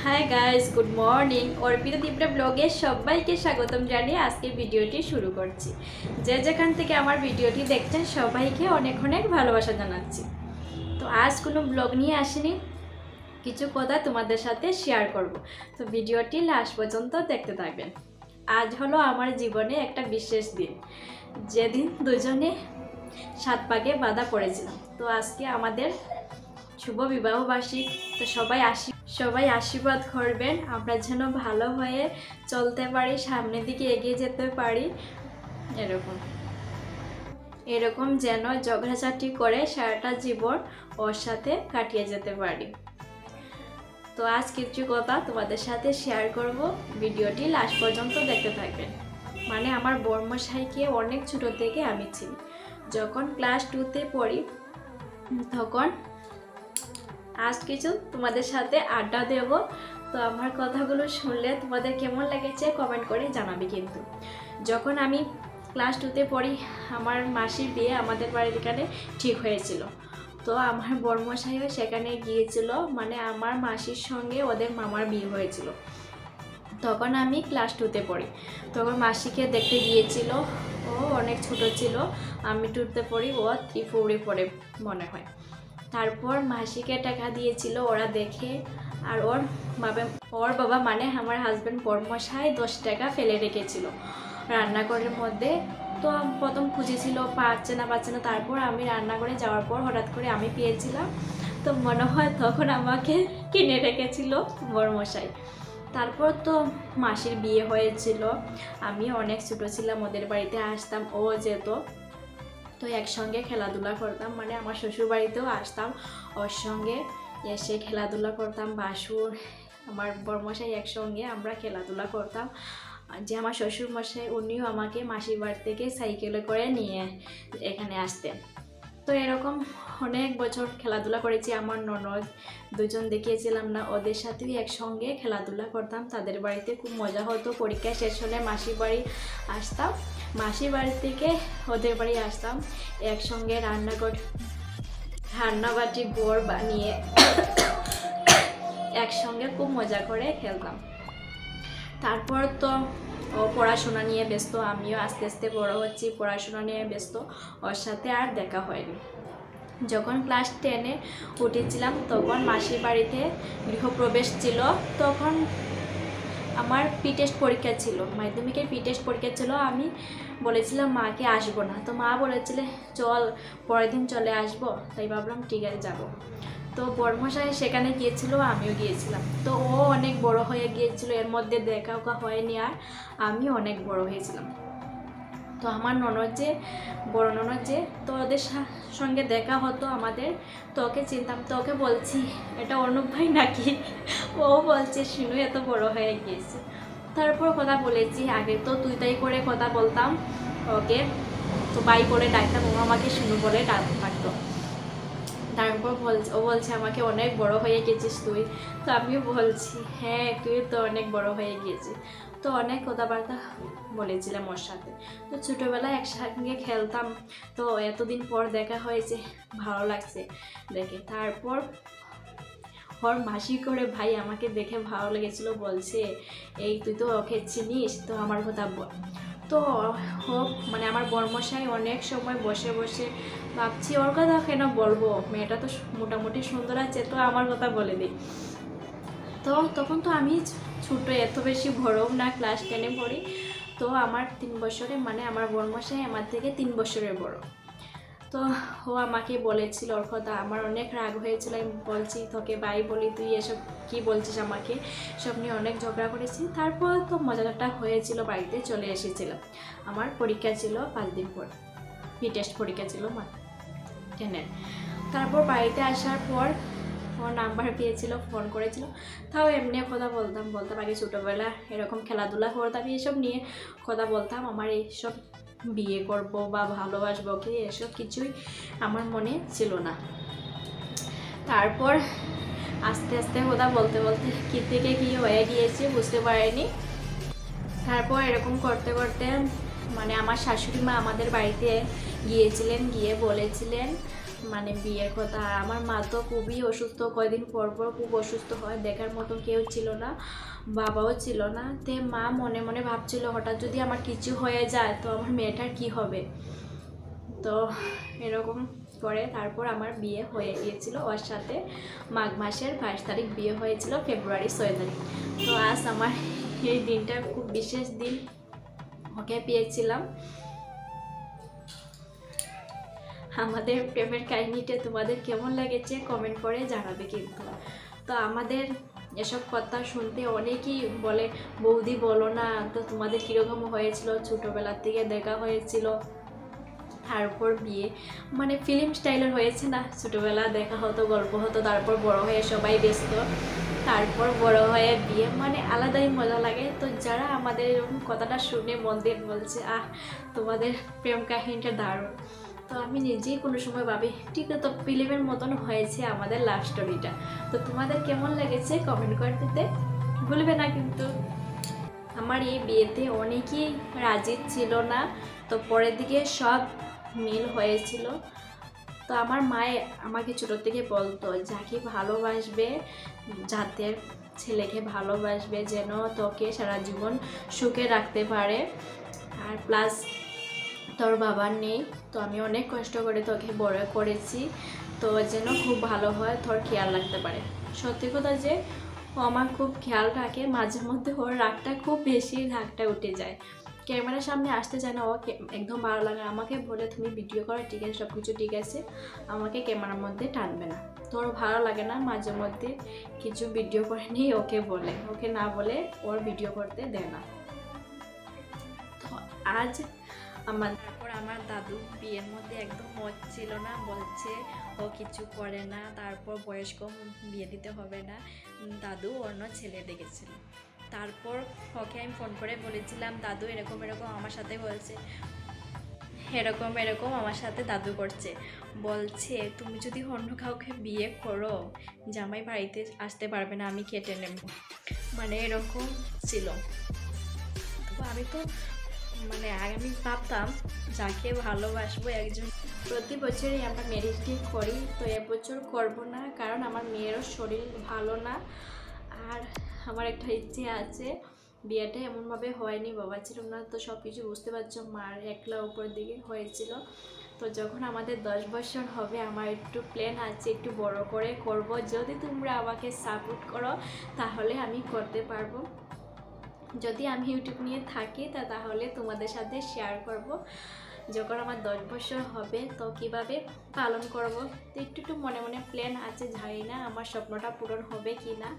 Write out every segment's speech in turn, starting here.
Hi guys, good morning. Arpita তীব্র ব্লগে সবাইকে স্বাগতম জানিয়ে আজকে ভিডিওটি শুরু করছি। যে যেখান থেকে আমার ভিডিওটি দেখছেন সবাইকে অনেক অনেক ভালোবাসা জানাচ্ছি। তো আজ কোনো ব্লগ নিয়ে আসিনি, কিছু কথা তোমাদের সাথে শেয়ার করব। তো ভিডিওটি লাস্ট পর্যন্ত দেখতে থাকবেন। আজ হলো আমার জীবনে একটা বিশেষ দিন, যেদিন দুজনে সাত পাকে বাঁধা পড়েছিলাম। তো আজকে আমাদের শুভ বিবাহবার্ষিক। তো সবাই আশীর্বাদ করবেন, আমরা যেন ভালো হয়ে চলতে পারি, সামনের দিকে এগিয়ে যেতে পারি। এরকম যেন ঝগড়াঝাটি করে সারাটা জীবন ওর সাথে কাটিয়ে যেতে পারি। তো আজ কিছু কথা তোমাদের সাথে শেয়ার করব, ভিডিওটি লাস্ট পর্যন্ত দেখতে থাকবেন। মানে আমার বর্মশাইকে অনেক ছোটো থেকে আমি চিনি। যখন ক্লাস 2তে পড়ি তখন আজ কিছু তোমাদের সাথে আড্ডা দেব। তো আমার কথাগুলো শুনলে তোমাদের কেমন লেগেছে কমেন্ট করে জানাবে। কিন্তু যখন আমি ক্লাস 2তে পড়ি আমার মাসির বিয়ে আমাদের বাড়ির এখানে ঠিক হয়েছিল। তো আমার বর্মশাইও সেখানে গিয়েছিল, মানে আমার মাসির সঙ্গে ওদের মামার বিয়ে হয়েছিল। তখন আমি ক্লাস 2তে পড়ি। তখন মাসিকে দেখতে গিয়েছিল, ও অনেক ছোট ছিল। আমি 2তে পড়ি, ও 3-4-এ পড়ে মনে হয়। তারপর মাসিকে টাকা দিয়েছিল ওরা দেখে, আর ওর বাবা মানে আমার হাজব্যান্ড বর্মশাই 10 টাকা ফেলে রেখেছিল রান্নাঘরের মধ্যে। তো প্রথম খুঁজেছিল, পাচ্ছে না। তারপর আমি রান্নাঘরে যাওয়ার পর হঠাৎ করে আমি পেয়েছিলাম। তো মনে হয় তখন আমাকে কিনে রেখেছিল বর্মশাই। তারপর তো মাসির বিয়ে হয়েছিল, আমি অনেক ছোটো ছিলাম, ওদের বাড়িতে আসতাম, ও যেত। তো একসঙ্গে খেলাধুলা করতাম, মানে আমার শ্বশুর বাড়িতেও আসতাম, ওর সঙ্গে এসে খেলাধুলা করতাম। বাসুর আমার বর্মশাই একসঙ্গে আমরা খেলাধুলা করতাম। যে আমার শ্বশুর মশাই উনিও আমাকে মাসির বাড়ি থেকে সাইকেলে করে নিয়ে এখানে আসতেন। তো এরকম অনেক বছর খেলাধুলা করেছি। আমার ননদ দুজন দেখিয়েছিলাম না, ওদের সাথেও একসঙ্গে খেলাধুলা করতাম। তাদের বাড়িতে খুব মজা হতো। পরীক্ষা শেষ হলে মাসির বাড়ি আসতাম, মাসির বাড়ি থেকে ওদের বাড়ি আসতাম, একসঙ্গে রান্নাবাটি বোর বানিয়ে একসঙ্গে খুব মজা করে খেলতাম। তারপর তো ও পড়াশোনা নিয়ে ব্যস্ত, আমিও আস্তে আস্তে বড় হচ্ছি, পড়াশোনা নিয়ে ব্যস্ত, ওর সাথে আর দেখা হয়নি। যখন ক্লাস 10-এ উঠেছিলাম তখন মাসির বাড়িতে গৃহপ্রবেশ ছিল। তখন আমার প্রি টেস্ট পরীক্ষা ছিল, মাধ্যমিকের প্রি টেস্ট পরীক্ষা ছিল। আমি বলেছিলাম মাকে আসবো না, তো মা বলেছিলে চল পরের দিন চলে আসবো। তাই ভাবলাম ঠিক আছে যাবো। তো বর্মশাই সেখানে গিয়েছিল, আমিও গিয়েছিলাম। তো ও অনেক বড় হয়ে গিয়েছিল, এর মধ্যে দেখা হয়নি, আর আমি অনেক বড় হয়েছিলাম। তো আমার বড় ননদ যে, তো ওদের সঙ্গে দেখা হতো আমাদের। তো ওকে চিনতাম, তো ওকে বলছি এটা অনুপ ভাই নাকি? ও বলছে শুনু এত বড় হয়ে গিয়েছে। তারপর কথা বলেছি, আগে তো তুই তাই করে কথা বলতাম ওকে, তো বাই বলে ডাকতাম, ও আমাকে শুনু বলে ডাকতো। তারপর ও বলছে আমাকে অনেক বড় হয়ে গেছিস তুই। তো আমিও বলছি হ্যাঁ তুই তো অনেক বড় হয়ে গিয়েছিস। তো অনেক কথাবার্তা বলেছিলাম ওর সাথে। তো ছোটোবেলায় একসঙ্গে খেলতাম, তো এতদিন পর দেখা হয়েছে, ভালো লাগছে দেখে। তারপর ওর মাসি করে ভাই আমাকে দেখে ভালো লেগেছিলো, বলছে এই তুই তো ওকে চিনিস, তো আমার কথা বল। তো হোক, মানে আমার বর্মশাই অনেক সময় বসে বসে ভাবছি ওর কথা কেন বলবো, মেয়েটা তো মোটামুটি সুন্দর আছে, তো আমার কথা বলে দিই। তো তখন তো আমি ছোটো, এত বেশি বড়ও না, ক্লাস 10-এ পড়ি। তো আমার 3 বছরে, মানে আমার বর্মশাই আমার থেকে 3 বছরের বড়। তো ও আমাকে বলেছিল ওর কথা, আমার অনেক রাগ হয়েছিল। আমি বলছি তোকে ভাই বলি, তুই এসব কি বলছিস আমাকে, সব নিয়ে অনেক ঝগড়া করেছি। তারপর তো মজাটা হয়েছিল, বাড়িতে চলে এসেছিলাম। আমার পরীক্ষা ছিল 5 দিন পর, প্রি টেস্ট পরীক্ষা ছিল 10-এর। তারপর বাড়িতে আসার পর ওর নাম্বার পেয়েছিল, ফোন করেছিল। তাও এমনি কথা বলতাম। আগে ছোটোবেলা এরকম খেলাধুলা করতাম, এসব নিয়ে কথা বলতাম। আমার এইসব বিয়ে করব বা ভালোবাসবো কি এসব কিছুই আমার মনে ছিল না। তারপর আস্তে আস্তে কথা বলতে বলতে কী থেকে কী হয়ে গিয়েছে বুঝতে পারিনি। তারপর এরকম করতে করতে মানে আমার শাশুড়ি মা আমাদের বাড়িতে গিয়েছিলেন, গিয়ে বলেছিলেন মানে বিয়ের কথা। আর আমার মা তো খুবই অসুস্থ, কয়েকদিন পর পর খুব অসুস্থ হয়, দেখার মতো কেউ ছিল না, বাবাও ছিল না। তে মা মনে মনে ভাবছিল হঠাৎ যদি আমার কিছু হয়ে যায় তো আমার মেয়েটার কি হবে। তো এরকম করে তারপর আমার বিয়ে হয়ে গিয়েছিল ওর সাথে। মাঘ মাসের 22 তারিখ বিয়ে হয়েছিল, ফেব্রুয়ারি 6 তারিখ। তো আজ আমার এই দিনটা খুব বিশেষ দিন, ওকে পেয়েছিলাম। আমাদের প্রেমের কাহিনীটা তোমাদের কেমন লেগেছে কমেন্ট করে জানাবে কিন্তু। তো আমাদের এসব কথা শুনতে অনেকেই বলে বৌদি বলো না তো তোমাদের কীরকম হয়েছিল, ছোটোবেলার থেকে দেখা হয়েছিল তারপর বিয়ে, মানে ফিল্ম স্টাইলের হয়েছে না, ছোটোবেলা দেখা হতো, গল্প হতো, তারপর বড় হয়ে সবাই ব্যস্ত, তারপর বড় হয়ে বিয়ে, মানে আলাদাই মজা লাগে। তো যারা আমাদের এরকম কথাটা শুনে মন দিয়ে বলছে তোমাদের প্রেম কাহিনীটা দারুণ, তো আমি নিজেই কোনো সময় ভাবি ঠিক তো ফিল্মের মতন হয়েছে আমাদের লাভ স্টোরিটা। তো তোমাদের কেমন লেগেছে কমেন্ট করে দিতে ভুলবে না কিন্তু। আমার এই বিয়েতে অনেকেই রাজি ছিল না, তো পরের দিকে সব মিল হয়েছিল। তো আমার মায়ে আমাকে ছোটো থেকে বলতো যাকে ভালোবাসবে, জাতের ছেলেকে ভালোবাসবে যেন তোকে সারা জীবন সুখে রাখতে পারে, আর প্লাস তোর বাবার নেই, তো আমি অনেক কষ্ট করে তোকে বড় করেছি, তো যেন খুব ভালো হয়, তোর খেয়াল রাখতে পারে। সত্যি কথা যে ও আমার খুব খেয়াল রাখে, মাঝে মধ্যে ওর রাগটা খুব বেশি, রাগটা উঠে যায়, ক্যামেরার সামনে আসতে চায় না, ও একদম ভালো লাগে। আমাকে বলে তুমি ভিডিও করো ঠিক আছে, সব কিছু ঠিক আছে, আমাকে ক্যামেরার মধ্যে টানবে না। তোর ভালো লাগে না মাঝে মধ্যে কিছু ভিডিও করে নিয়ে ওকে বলে, ওকে না বলে ওর ভিডিও করতে দেয় না। তো আজ তারপর আমার দাদু বিয়ের মধ্যে একদম মত ছিল না, বলছে ও কিছু করে না, তারপর বয়স কম, বিয়ে দিতে হবে না, দাদু অন্য ছেলে দেখেছিল। তারপর ওকে আমি ফোন করে বলেছিলাম দাদু এরকম এরকম আমার সাথে বলছে, এরকম এরকম আমার সাথে দাদু করছে, বলছে তুমি যদি অন্য কাউকে বিয়ে করো জামাই বাড়িতে আসতে পারবে না, আমি কেটে নেব, মানে এরকম ছিল। তো আমি তো মানে আমি ভাবতাম যাকে ভালোবাসবো একজন, প্রতি বছরই আমরা ম্যারেজ ডে করি, তো এবছর করব না, কারণ আমার মেয়েরও শরীর ভালো না, আর আমার একটা ইচ্ছে আছে। বিয়েটা এমনভাবে হয়নি, বাবা ছিল না, তো সব কিছু বুঝতে পারছো, মার একলা উপর দিকে হয়েছিল। তো যখন আমাদের 10 বছর হবে আমার একটু প্ল্যান আছে, একটু বড় করে করব, যদি তোমরা আমাকে সাপোর্ট করো তাহলে আমি করতে পারবো। যদি আমি ইউটিউব নিয়ে থাকি তাহলে তোমাদের সাথে শেয়ার করব। যখন আমার 10 বছর হবে তো কীভাবে পালন করব, তো একটু মনে মনে প্ল্যান আছে, জানি না আমার স্বপ্নটা পূরণ হবে কি না।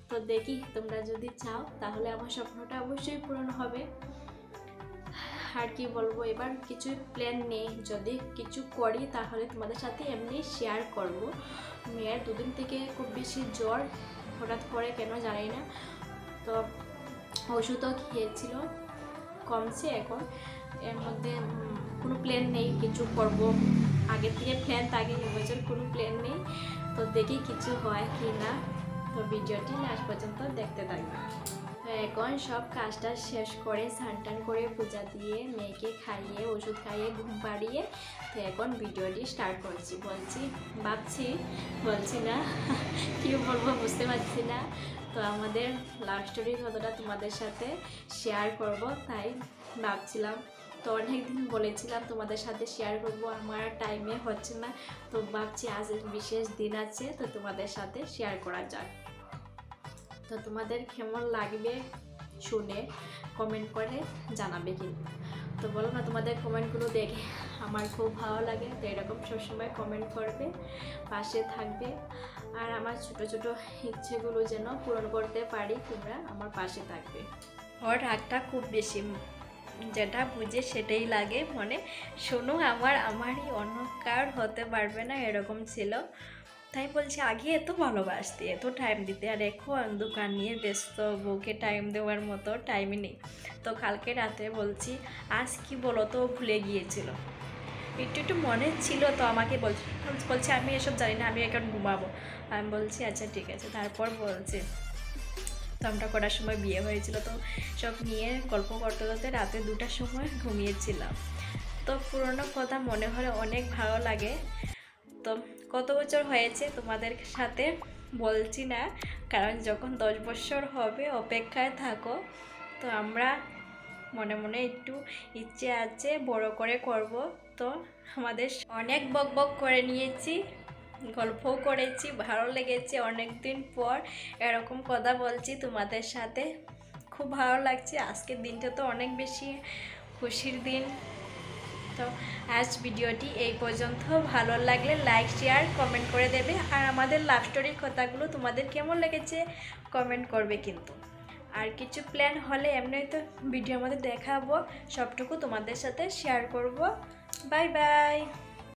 তো দেখি তোমরা যদি চাও তাহলে আমার স্বপ্নটা অবশ্যই পূরণ হবে। আর কি বলবো, এবার কিছু প্ল্যান নেই, যদি কিছু করি তাহলে তোমাদের সাথে এমনি শেয়ার করব। মেয়ের 2 দিন থেকে খুব বেশি জ্বর, হঠাৎ করে কেন জানি না, তো ওষুধও খেয়েছিল, কমছে এখন। এর মধ্যে কোনো প্ল্যান নেই কিছু করব, আগের থেকে প্ল্যান থাকে, এবছর কোনো প্ল্যান নেই। তো দেখি কিছু হয় কি না, তো ভিডিওটি লাস্ট পর্যন্ত দেখতে থাকবে। তো এখন সব কাজটা শেষ করে স্নান করে পূজা দিয়ে মেয়েকে খাইয়ে ওষুধ খাইয়ে ঘুম পাড়িয়ে তো এখন ভিডিওটি স্টার্ট করছি। বলছি না কী বলবো বুঝতে পারছি না। তো আমাদের লাভ স্টোরি কতটা তোমাদের সাথে শেয়ার করব তাই ভাবছিলাম। তো অনেক দিন বলেছিলাম তোমাদের সাথে শেয়ার করব, আমার টাইমে হচ্ছে না, তো ভাবছি আজ বিশেষ দিন আছে তো তোমাদের সাথে শেয়ার করা যাক। তো তোমাদের কেমন লাগবে শুনে কমেন্ট করে জানাবে কিন্তু। তো বলো না, তোমাদের কমেন্টগুলো দেখে আমার খুব ভালো লাগে, তো এরকম সবসময় কমেন্ট করবে, পাশে থাকবে, আর আমার ছোট ছোট ইচ্ছেগুলো যেন পূরণ করতে পারি, তোমরা আমার পাশে থাকবে। ওর রাগটা খুব বেশি, যেটা বুঝে সেটাই লাগে, মানে শোনো আমারই অন্য কার হতে পারবে না এরকম ছিল। তাই বলছি আগে এত ভালোবাসতে, এত টাইম দিতে, আর এখন দোকান নিয়ে ব্যস্ত, বউকে টাইম দেওয়ার মতো টাইমই নেই। তো কালকে রাতে বলছি আজ কি বলো তো ভুলে গিয়েছিল, একটু মনে ছিল, তো আমাকে বলছে আমি এসব জানি না, আমি এখন ঘুমাবো। আমি বলছি আচ্ছা ঠিক আছে। তারপর বলছে তো আমরা কটার সময় বিয়ে হয়েছিল, তো সব নিয়ে গল্প করতে করতে রাতে 2টার সময় ঘুমিয়েছিলাম। তো পুরোনো কথা মনে হলে অনেক ভালো লাগে। তো কত বছর হয়েছে তোমাদের সাথে বলছি না, কারণ যখন 10 বছর হবে অপেক্ষায় থাকো। তো আমরা মনে মনে একটু ইচ্ছে আছে বড় করে করব। তো আমাদের অনেক বক বক করে নিয়েছি, গল্পও করেছি, ভালো লেগেছে, অনেক দিন পর এরকম কথা বলছি তোমাদের সাথে, খুব ভালো লাগছে। আজকের দিনটা তো অনেক বেশি খুশির দিন। তো আজ ভিডিওটি এই পর্যন্ত, ভালো লাগলে লাইক শেয়ার কমেন্ট করে দেবে, আর আমাদের লাভ স্টোরির কথাগুলো তোমাদের কেমন লেগেছে কমেন্ট করবে কিন্তু। আর কিছু প্ল্যান হলে এমনি তো ভিডিওর মধ্যে দেখাবো, সবটুকু তোমাদের সাথে শেয়ার করব। Bye bye.